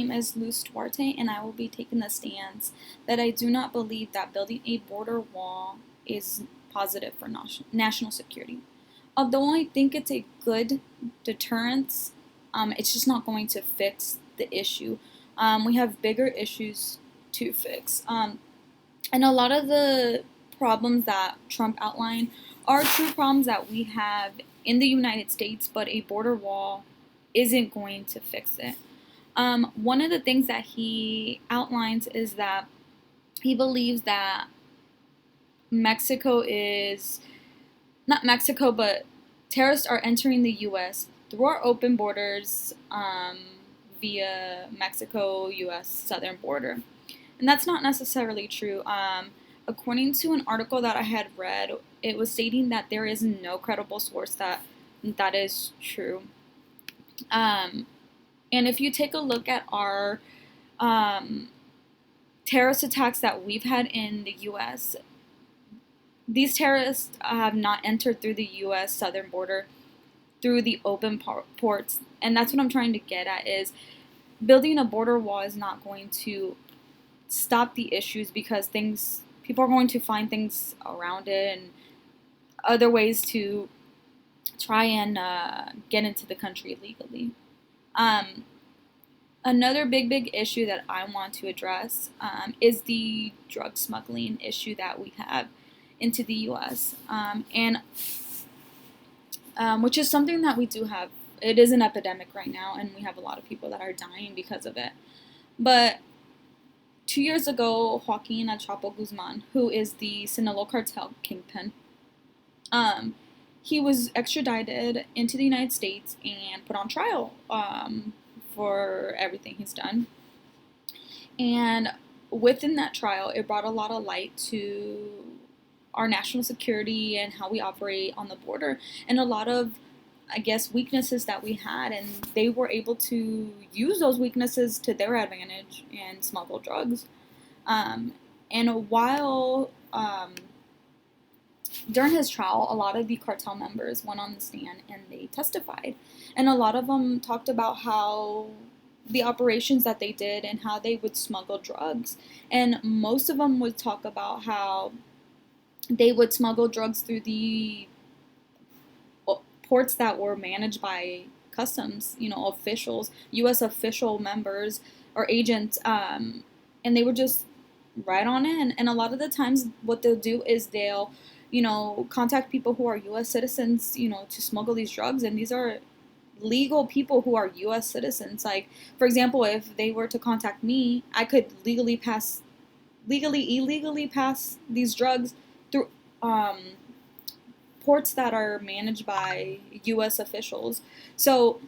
name is Luz Duarte, and I will be taking the stance that I do not believe that building a border wall is positive for national security. Although I think it's a good deterrence, it's just not going to fix the issue. We have bigger issues to fix. And a lot of the problems that Trump outlined are true problems that we have in the United States, but a border wall isn't going to fix it. One of the things that he outlines is that he believes that Mexico is not Mexico, but terrorists are entering the U.S. through our open borders via Mexico U.S. southern border. And that's not necessarily true. According to an article that I had read, it was stating that there is no credible source that is true. And if you take a look at our terrorist attacks that we've had in the U.S., these terrorists have not entered through the U.S. southern border through the open ports. And that's what I'm trying to get at is building a border wall is not going to stop the issues because people are going to find things around it and other ways to try and get into the country legally. Another big issue that I want to address is the drug smuggling issue that we have into the U.S. Which is something that we do have. It is an epidemic right now, and we have a lot of people that are dying because of it. But 2 years ago, Joaquin El Chapo Guzman, who is the Sinaloa cartel kingpin, he was extradited into the United States and put on trial for everything he's done. And within that trial, it brought a lot of light to our national security and how we operate on the border, and a lot of, I guess, weaknesses that we had, and they were able to use those weaknesses to their advantage and smuggle drugs. And while during his trial, a lot of the cartel members went on the stand and they testified, and a lot of them talked about how the operations that they did and how they would smuggle drugs, and most of them would talk about how they would smuggle drugs through the ports that were managed by customs, officials, U.S. official members or agents, and they were just right on in. And a lot of the times what they'll do is they'll, contact people who are U.S. citizens, to smuggle these drugs. And these are legal people who are U.S. citizens. Like, for example, if they were to contact me, I could illegally pass these drugs through ports that are managed by U.S. officials. So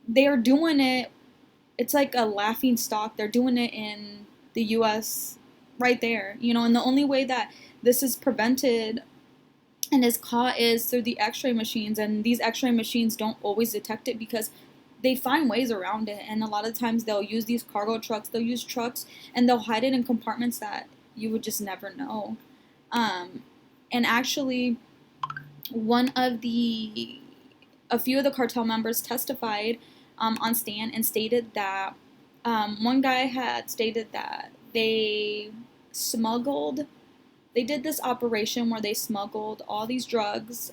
they are doing it. It's like a laughing stock. They're doing it in the U.S. right there, and the only way that this is prevented and is caught is through the x-ray machines, and these x-ray machines don't always detect it because they find ways around it, and a lot of times they'll use these cargo trucks, they'll use trucks, and they'll hide it in compartments that you would just never know. And actually, a few of the cartel members testified on stand and stated that one guy had stated that they did this operation where they smuggled all these drugs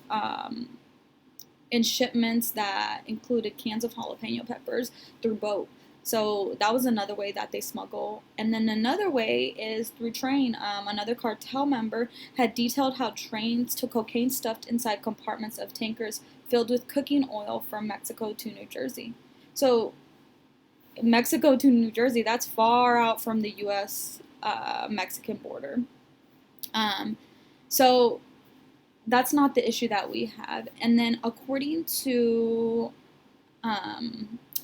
in shipments that included cans of jalapeno peppers through boat. So that was another way that they smuggle. And then another way is through train. Another cartel member had detailed how trains took cocaine stuffed inside compartments of tankers filled with cooking oil from Mexico to New Jersey. So Mexico to New Jersey, that's far out from the U.S. Mexican border. So that's not the issue that we have. And then according to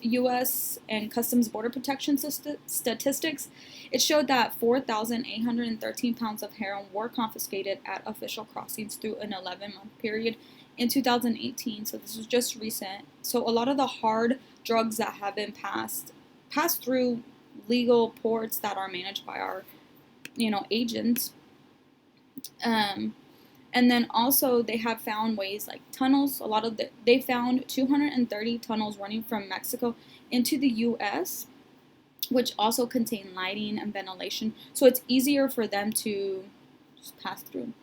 U.S. and Customs Border Protection statistics, it showed that 4,813 pounds of heroin were confiscated at official crossings through an 11-month period in 2018. So this was just recent. So a lot of the hard drugs that have been passed through legal ports that are managed by our, agents. And then also they have found ways like tunnels. They found 230 tunnels running from Mexico into the U.S. which also contain lighting and ventilation, so it's easier for them to just pass through.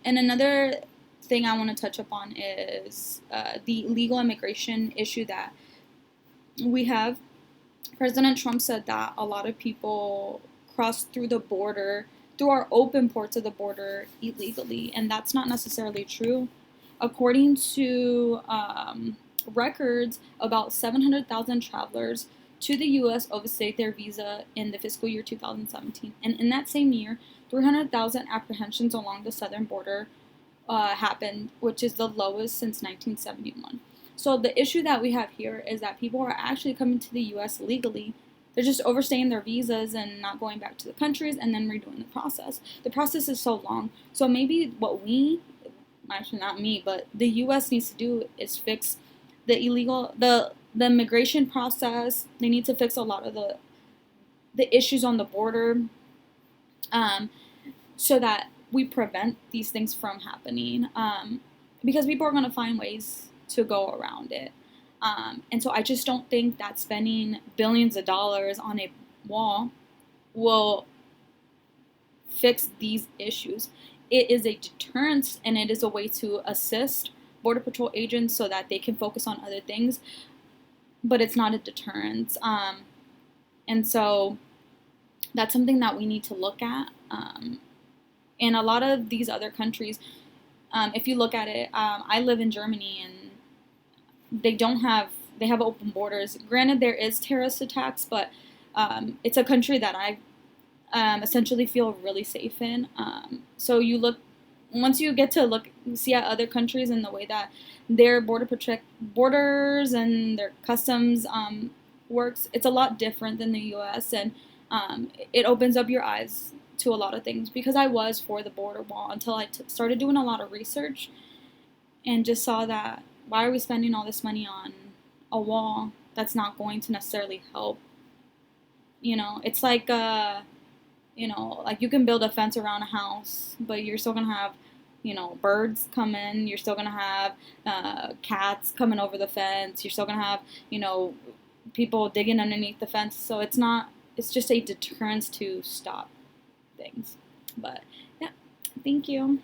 And another thing I want to touch upon is the illegal immigration issue that we have. President Trump said that a lot of people cross through the border, through our open ports of the border illegally, and that's not necessarily true. According to records, about 700,000 travelers to the U.S. overstayed their visa in the fiscal year 2017. And in that same year, 300,000 apprehensions along the southern border happened, which is the lowest since 1971. So the issue that we have here is that people are actually coming to the U.S. legally. They're just overstaying their visas and not going back to the countries and then redoing the process. The process is so long. So maybe what actually not me, but the U.S. needs to do is fix the immigration process. They need to fix a lot of the issues on the border, so that we prevent these things from happening, because people are going to find ways to go around it. And so I just don't think that spending billions of dollars on a wall will fix these issues. It is a deterrence, and it is a way to assist Border Patrol agents so that they can focus on other things, but it's not a deterrence. And so that's something that we need to look at. And a lot of these other countries, if you look at it, I live in Germany, and they have open borders. Granted, there is terrorist attacks, but it's a country that I essentially feel really safe in. So once you get to see at other countries and the way that their borders and their customs works, it's a lot different than the U.S. and it opens up your eyes to a lot of things, because I was for the border wall until I started doing a lot of research and just saw that, why are we spending all this money on a wall that's not going to necessarily help? It's like like you can build a fence around a house, but you're still gonna have birds come in. You're still gonna have cats coming over the fence. You're still gonna have people digging underneath the fence. So it's just a deterrence to stop things. But yeah, thank you.